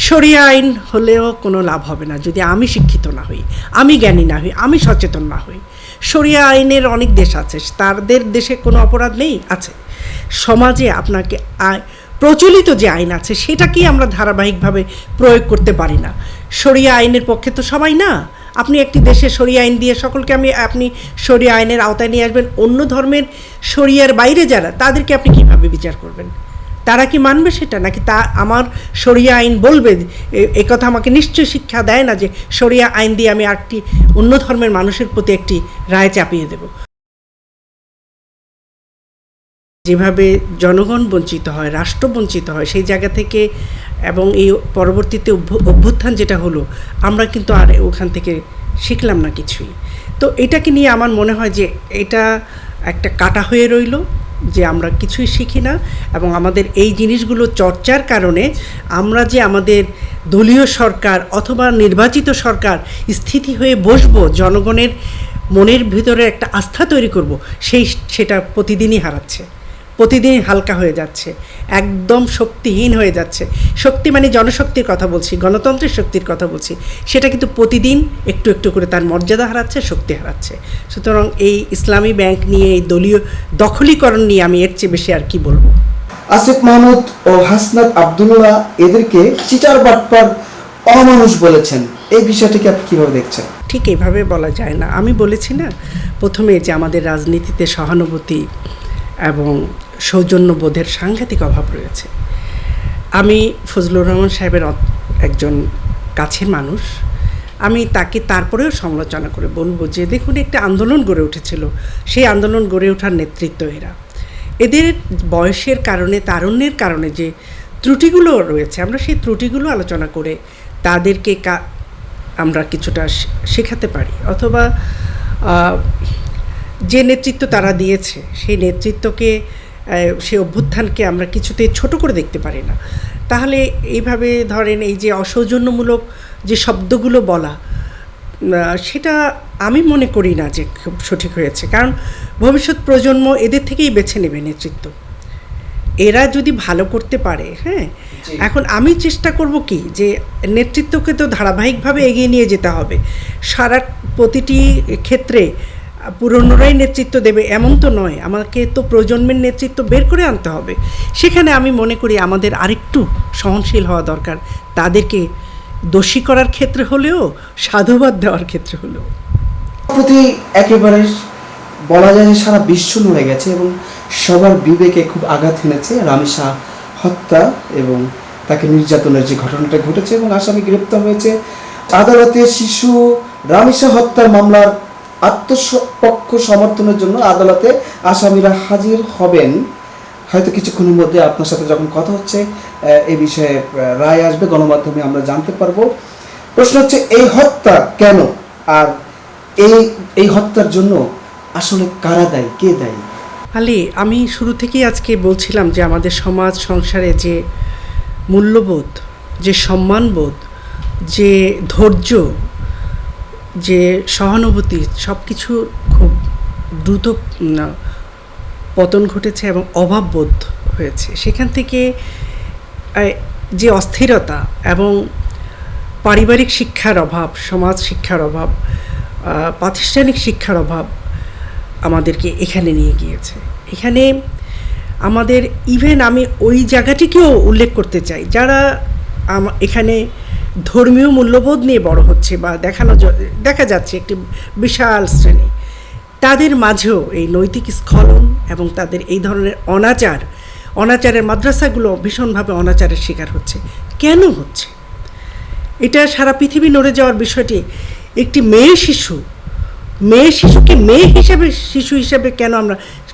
শরিয়া আইন হলেও কোনো লাভ হবে না যদি আমি শিক্ষিত না হই, আমি জ্ঞানী না হই, আমি সচেতন না হই। শরিয়া আইনের অনেক দেশ আছে, তাদের দেশে কোনো অপরাধ নেই, আছে। সমাজে আপনাকে প্রচলিত যে আইন আছে সেটাকেই আমরা ধারাবাহিকভাবে প্রয়োগ করতে পারি না। শরিয়া আইনের পক্ষে তো সবাই না। আপনি একটি দেশে শরিয়া আইন দিয়ে সকলকে আপনি শরিয়া আইনের আওতায় নিয়ে আসবেন, অন্য ধর্মের শরিয়ার বাইরে যারা, তাদেরকে আপনি কীভাবে বিচার করবেন? তারা কি মানবে সেটা? নাকি তা আমার শরিয়া আইন বলবে? এ কথা আমাকে নিশ্চয়ই শিক্ষা দেয় না যে শরিয়া আইন দিয়ে আমি আরেকটি অন্য ধর্মের মানুষের প্রতি একটি রায় চাপিয়ে দেব। যেভাবে জনগণ বঞ্চিত হয়, রাষ্ট্র বঞ্চিত হয়, সেই জায়গা থেকে এবং এই পরবর্তীতে অভ্যুত্থান যেটা হলো, আমরা কিন্তু আর ওখান থেকে শিখলাম না কিছুই। তো এটাকে নিয়ে আমার মনে হয় যে এটা একটা কাটা হয়ে রইল, যে আমরা কিছুই শিখি না। এবং আমাদের এই জিনিসগুলো চর্চার কারণে আমরা যে আমাদের দলীয় সরকার অথবা নির্বাচিত সরকার স্থিতি হয়ে বসবো, জনগণের মনের ভিতরে একটা আস্থা তৈরি করব, সেটা প্রতিদিনই হারাচ্ছে, প্রতিদিনই হালকা হয়ে যাচ্ছে, একদম শক্তিহীন হয়ে যাচ্ছে। শক্তি মানে জনশক্তির কথা বলছি, গণতন্ত্রের শক্তির কথা বলছি, সেটা কিন্তু প্রতিদিন একটু একটু করে তার মর্যাদা হারাচ্ছে, শক্তি হারাচ্ছে। সুতরাং এই ইসলামী ব্যাংক নিয়ে, এই দলীয় দখলীকরণ নিয়ে আমি এর চেয়ে বেশি আর কি বলবো। আসিফ মাহমুদ ও হাসনাত আব্দুল্লাহ এদেরকে চিটার বাটপার, অমানুষ বলেছেন, এই বিষয়টিকে আপনি কীভাবে দেখছেন? ঠিক এইভাবে বলা যায় না। আমি বলেছি না প্রথমে যে আমাদের রাজনীতিতে সহানুভূতি এবং সৌজন্যবোধের সাংঘাতিক অভাব রয়েছে। আমি ফজলুর রহমান সাহেবের একজন কাছের মানুষ, আমি তাকে তারপরেও সমালোচনা করে বলবো যে দেখুন, একটা আন্দোলন গড়ে উঠেছিল, সেই আন্দোলন গড়ে ওঠার নেতৃত্ব এদের বয়সের কারণে, তারুণ্যের কারণে যে ত্রুটিগুলো রয়েছে, আমরা সেই ত্রুটিগুলো আলোচনা করে তাদেরকে আমরা কিছুটা শেখাতে পারি, অথবা যে নেতৃত্ব তারা দিয়েছে সেই নেতৃত্বকে, সেই অভ্যুত্থানকে আমরা কিছুতেই ছোট করে দেখতে পারি না। তাহলে এইভাবে ধরেন এই যে অসৌজন্যমূলক যে শব্দগুলো বলা, সেটা আমি মনে করি না যে খুব সঠিক হয়েছে। কারণ ভবিষ্যৎ প্রজন্ম এদের থেকেই বেছে নেবে নেতৃত্ব, এরা যদি ভালো করতে পারে। হ্যাঁ, এখন আমি চেষ্টা করব কি, যে নেতৃত্বকে তো ধারাবাহিকভাবে এগিয়ে নিয়ে যেতে হবে। প্রতিটি ক্ষেত্রে পুরনোরাই নেতৃত্ব দেবে এমন তো নয়, আমাকে তো প্রজন্মের নেতৃত্ব বের করে আনতে হবে। সেখানে আমি মনে করি আমাদের আরেকটু সহনশীল হওয়া দরকার, তাদেরকে দোষী করার ক্ষেত্রে হলেও, সাধুবাদ দেওয়ার ক্ষেত্রে হলেও। প্রতি একেবারে বলা যায় যে সারা বিশ্ব নড়ে গেছে এবং সবার বিবেকে খুব আঘাত এনেছে রামিসা হত্যা এবং তাকে নির্যাতনের যে ঘটনাটা ঘটেছে এবং আসামি গ্রেপ্তার হয়েছে। আদালতে শিশু রামিসা হত্যার মামলার আত্মপক্ষ সমর্থনের জন্য আদালতে আসামিরা হাজির হবেন হয়তো কিছুক্ষণের মধ্যে। আপনার সাথে যখন কথা হচ্ছে এই বিষয়ে রায় আসবে, গণমাধ্যমে আমরা জানতে পারবো। প্রশ্ন হচ্ছে এই হত্যা কেন, আর এই হত্যার জন্য আসলে কারা দায়ী, কে দায়ী? আলী, আমি শুরু থেকেই আজকে বলছিলাম যে আমাদের সমাজ সংসারে যে মূল্যবোধ, যে সম্মানবোধ, যে ধৈর্য, যে সহানুভূতি, সব কিছু খুব দ্রুত পতন ঘটেছে এবং অভাববোধ হয়েছে। সেখান থেকে যে অস্থিরতা এবং পারিবারিক শিক্ষার অভাব, সমাজ শিক্ষার অভাব, প্রাতিষ্ঠানিক শিক্ষার অভাব আমাদেরকে এখানে নিয়ে গিয়েছে। এখানে আমাদের ইভেন আমি ওই জায়গাটিকেও উল্লেখ করতে চাই, যারা এখানে ধর্মীয় মূল্যবোধ নিয়ে বড় হচ্ছে বা দেখা যাচ্ছে একটি বিশাল শ্রেণী, তাদের মাঝেও এই নৈতিক স্খলন এবং তাদের এই ধরনের অনাচারের মাদ্রাসাগুলো ভীষণভাবে অনাচারের শিকার হচ্ছে। কেন হচ্ছে এটা? সারা পৃথিবী নড়ে যাওয়ার বিষয়টি। একটি শিশুকে মেয়ে হিসাবে, শিশু হিসাবে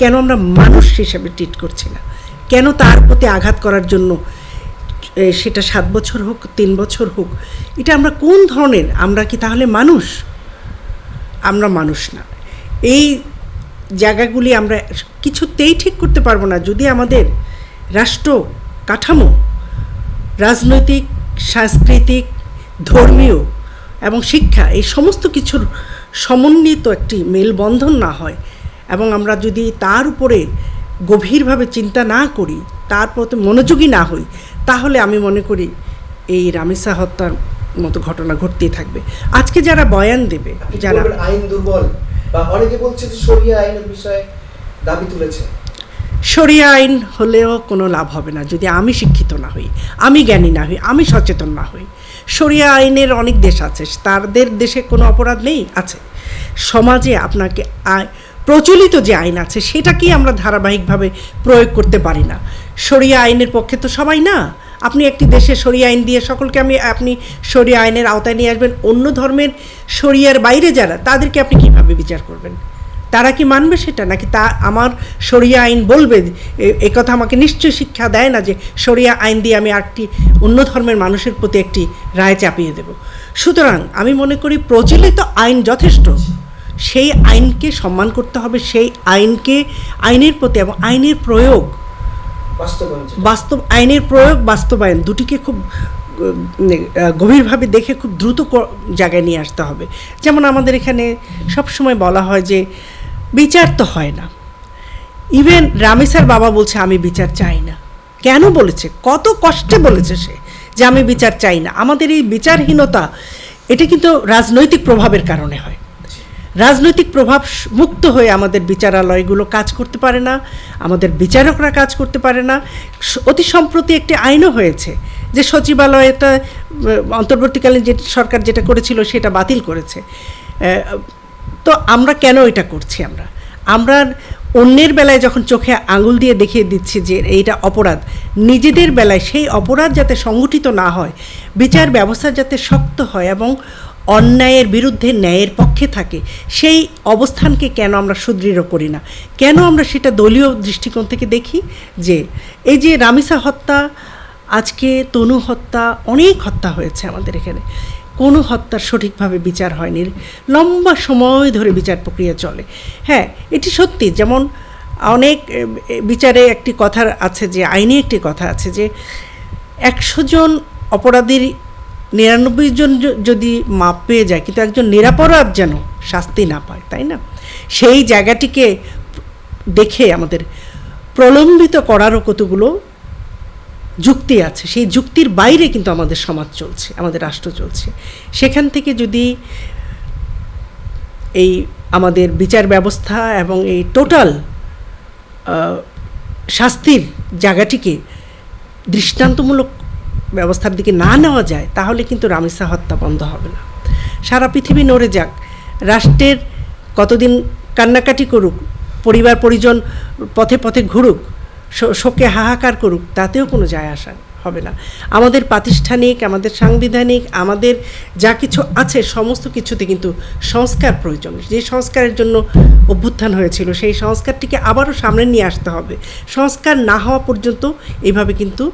কেন আমরা মানুষ হিসাবে ট্রিট করছি না? কেন তার প্রতি আঘাত করার জন্য, সেটা 7 বছর হোক, 3 বছর হোক, এটা আমরা কোন ধরনের? আমরা কি তাহলে মানুষ? আমরা মানুষ না। এই জায়গাগুলি আমরা কিছুতেই ঠিক করতে পারবো না যদি আমাদের রাষ্ট্র কাঠামো, রাজনৈতিক, সাংস্কৃতিক, ধর্মীয় এবং শিক্ষা, এই সমস্ত কিছুর সমন্বিত একটি মেলবন্ধন না হয় এবং আমরা যদি তার উপরে গভীরভাবে চিন্তা না করি, তার প্রতি মনোযোগী না হই, তাহলে আমি মনে করি এই রামিসা হত্যার মতো ঘটনা ঘটতেই থাকবে। আজকে যারা বয়ান দেবে, যারা আইন দুর্বল বা অনেকে বলছে যে শরিয়া আইনের বিষয়ে দাবি তুলেছে, শরিয়া আইন হলেও কোনো লাভ হবে না যদি আমি শিক্ষিত না হই, আমি জ্ঞানী না হই, আমি সচেতন না হই। শরিয়া আইনের অনেক দেশ আছে, তাদের দেশে কোনো অপরাধ নেই, আছে। সমাজে আপনাকে প্রচলিত যে আইন আছে সেটাকেই আমরা ধারাবাহিকভাবে প্রয়োগ করতে পারি না। শরিয়া আইনের পক্ষে তো সবাই না। আপনি একটি দেশে শরিয়া আইন দিয়ে সকলকে আপনি শরিয়া আইনের আওতায় নিয়ে আসবেন, অন্য ধর্মের শরিয়ার বাইরে যারা, তাদেরকে আপনি কীভাবে বিচার করবেন? তারা কি মানবে সেটা? নাকি তা আমার শরিয়া আইন বলবে? এই কথা আমাকে নিশ্চয়ই শিক্ষা দেয় না যে শরিয়া আইন দিয়ে আমি আরেকটি অন্য ধর্মের মানুষের প্রতি একটি রায় চাপিয়ে দেব। সুতরাং আমি মনে করি প্রচলিত আইন যথেষ্ট, সেই আইনকে সম্মান করতে হবে, সেই আইনের প্রতি এবং আইনের প্রয়োগ, আইনের প্রয়োগ বাস্তবায়ন দুটিকে খুব গভীরভাবে দেখে খুব দ্রুত জায়গায় নিয়ে আসতে হবে। যেমন আমাদের এখানে সবসময় বলা হয় যে বিচার তো হয় না। ইভেন রামিসার বাবা বলছে আমি বিচার চাই না। কেন বলেছে? কত কষ্টে বলেছে সে যে আমি বিচার চাই না। আমাদের এই বিচারহীনতা, এটা কিন্তু রাজনৈতিক প্রভাবের কারণে হয়। রাজনৈতিক প্রভাব মুক্ত হয়ে আমাদের বিচারালয়গুলো কাজ করতে পারে না, আমাদের বিচারকরা কাজ করতে পারে না। অতি সম্প্রতি একটি আইনও হয়েছে যে সচিবালয়টা অন্তর্বর্তীকালীন যে সরকার যেটা করেছিল সেটা বাতিল করেছে। তো আমরা কেন এটা করছি? আমরা অন্যের বেলায় যখন চোখে আঙুল দিয়ে দেখিয়ে দিচ্ছি যে এইটা অপরাধ, নিজেদের বেলায় সেই অপরাধ যাতে সংগঠিত না হয়, বিচার ব্যবস্থা যাতে শক্ত হয় এবং অন্যায়ের বিরুদ্ধে ন্যায়ের পক্ষে থাকে, সেই অবস্থানকে কেন আমরা সুদৃঢ় করি না? কেন আমরা সেটা দলীয় দৃষ্টিকোণ থেকে দেখি? যে এই যে রামিসা হত্যা, আজকে তনু হত্যা, অনেক হত্যা হয়েছে আমাদের এখানে, কোনো হত্যার সঠিকভাবে বিচার হয়নি, লম্বা সময় ধরে বিচার প্রক্রিয়া চলে। হ্যাঁ, এটি সত্যি। যেমন অনেক বিচারে একটি কথা আছে, যে আইনে একটি কথা আছে যে 100 জন অপরাধীর 99 জন যদি মাপ পেয়ে যায়, কিন্তু একজন নিরপরাধ যেন শাস্তি না পায়, তাই না? সেই জায়গাটিকে দেখে আমাদের প্রলম্বিত করারও কতগুলো যুক্তি আছে। সেই যুক্তির বাইরে কিন্তু আমাদের সমাজ চলছে, আমাদের রাষ্ট্র চলছে। সেখান থেকে যদি এই আমাদের বিচার ব্যবস্থা এবং এই টোটাল শাস্তির জায়গাটিকে দৃষ্টান্তমূলক ব্যবস্থার দিকে না নেওয়া যায়, তাহলে কিন্তু রামিসা হত্যা বন্ধ হবে না। সারা পৃথিবী নড়ে যাক, রাষ্ট্রের কতদিন কান্নাকাটি করুক, পরিবার পরিজন পথে পথে ঘুরুক, শোকে হাহাকার করুক, তাতেও কোনো যায় আসা হবে না। আমাদের প্রাতিষ্ঠানিক, আমাদের সাংবিধানিক, আমাদের যা কিছু আছে সমস্ত কিছুতে কিন্তু সংস্কার প্রয়োজন। যে সংস্কারের জন্য অভ্যুত্থান হয়েছিল, সেই সংস্কারটিকে আবারও সামনে নিয়ে আসতে হবে। সংস্কার না হওয়া পর্যন্ত এইভাবে কিন্তু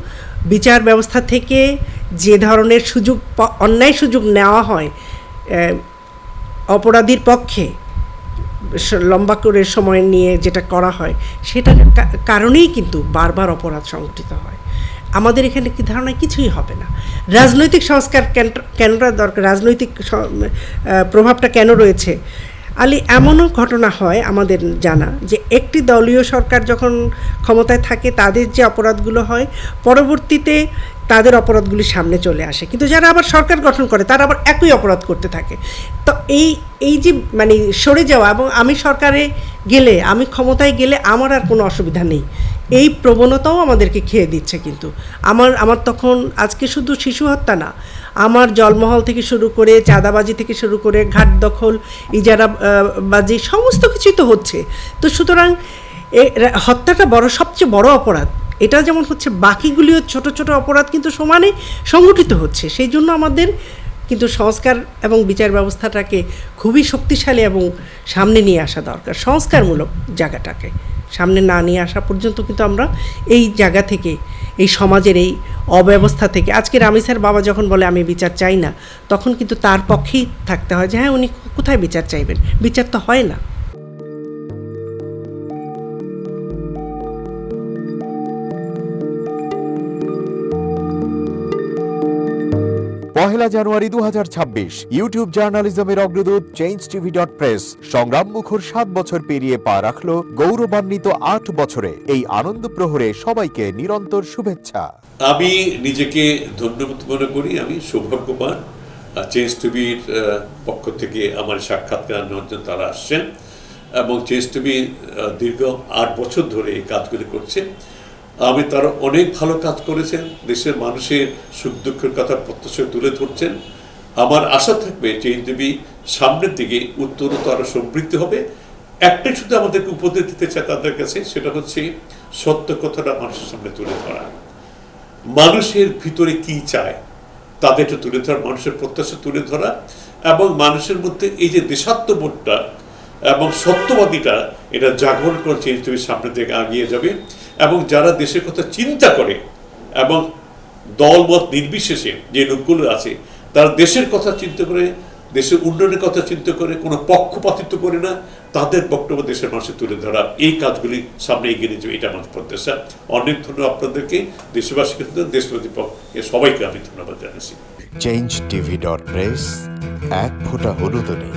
বিচার ব্যবস্থা থেকে যে ধরনের অন্যায় সুযোগ নেওয়া হয় অপরাধীর পক্ষে, লম্বা করে সময় নিয়ে যেটা করা হয়, সেটার কারণেই কিন্তু বারবার অপরাধ সংঘটিত হয়। আমাদের এখানে কি ধারণা কিছুই হবে না। রাজনৈতিক সংস্কার কেন দরকার, রাজনৈতিক প্রভাবটা কেন রয়েছে? আলী, এমনও ঘটনা হয় আমাদের জানা যে একটি দলীয় সরকার যখন ক্ষমতায় থাকে, তাদের যে অপরাধগুলো হয় পরবর্তীতে তাদের অপরাধগুলি সামনে চলে আসে, কিন্তু যারা আবার সরকার গঠন করে তারা আবার একই অপরাধ করতে থাকে। তো এই যে মানে সরে যাওয়া, এবং আমি সরকারে গেলে, আমি ক্ষমতায় গেলে আমার আর কোনো অসুবিধা নেই, এই প্রবণতাও আমাদেরকে খেয়ে দিচ্ছে। কিন্তু আমার তখন আজকে শুধু শিশু হত্যা না, আমার জলমহল থেকে শুরু করে, চাঁদাবাজি থেকে শুরু করে, ঘাট দখল, ইজারাবাজি, সমস্ত কিছুই তো হচ্ছে। তো সুতরাং হত্যাটা সবচেয়ে বড় অপরাধ। এটা যেমন হচ্ছে, বাকিগুলিও ছোট ছোট অপরাধ কিন্তু সমানে সংগঠিত হচ্ছে। সেই জন্য আমাদের কিন্তু সংস্কার এবং বিচার ব্যবস্থাটাকে খুবই শক্তিশালী এবং সামনে নিয়ে আসা দরকার। সংস্কারমূলক জায়গাটাকে সামনে না নিয়ে আসা পর্যন্ত কিন্তু আমরা এই জায়গা থেকে, এই সমাজের এই অব্যবস্থা থেকে, আজকে রামিসার বাবা যখন বলে আমি বিচার চাই না, তখন কিন্তু তার পক্ষেই থাকতে হয় যে হ্যাঁ, উনি কোথায় বিচার চাইবেন? বিচার তো হয় না। পহেলা জানুয়ারি 2026 ইউটিউব জার্নালিজমের অগ্রদূত change.tv.press সংগ্রাম মুখর 7 বছর পেরিয়ে পা রাখলো গৌরবান্বিত 8 বছরে। এই আনন্দ প্রহরে সবাইকে নিরন্তর শুভেচ্ছা। আমি নিজেকে ধন্য মনে করি, আমি সৌভাগ্যবান। চেঞ্জ টিভির পক্ষ থেকে আমার সাক্ষাৎকার নেওয়ার জন্য তারা আসছেন এবং চেঞ্জ টিভি দীর্ঘ 8 বছর ধরে এই কাজগুলি করছে। আমি তারা অনেক ভালো কাজ করেছেন, দেশের মানুষের সুখ দুঃখের কথা প্রত্যক্ষ তুলে ধরছেন। আমার আশা থাকবে চেঞ্জ টিভি সামনের দিকে উত্তরোত্তর আরও সমৃদ্ধ হবে। একটাই শুধু আমাদেরকে উপদেশ দিতে চায় তাদের কাছে, সেটা হচ্ছে সত্য কথাটা মানুষের সামনে তুলে ধরা, মানুষের ভিতরে কি চায় তাদেরটা তুলে ধরা, মানুষের প্রত্যাশা তুলে ধরা এবং মানুষের মধ্যে এই যে দেশাত্মবোধটা এবং সত্যবাদীটা এটা জাগরণ করে চেঞ্জ টিভির সামনের দিকে এগিয়ে যাবে। এবং যারা দেশের কথা চিন্তা করে এবং দলমত নির্বিশেষে যে লোকগুলো আছে তারা দেশের কথা চিন্তা করে, দেশের উন্নয়নের কথা চিন্তা করে, কোনো পক্ষপাতিত্ব করে না, তাদের বক্তব্য দেশের মানুষে তুলে ধরা, এই কাজগুলি সামনে এগিয়ে নিয়ে যাবে, এটা আমাদের প্রত্যাশা। অনেক ধন্যবাদ আপনাদেরকে, দেশবাসীকে, দেশবাসী সবাইকে আমি ধন্যবাদ জানাচ্ছি। changeTV.press, এক ফোঁটা হলুদ নেই।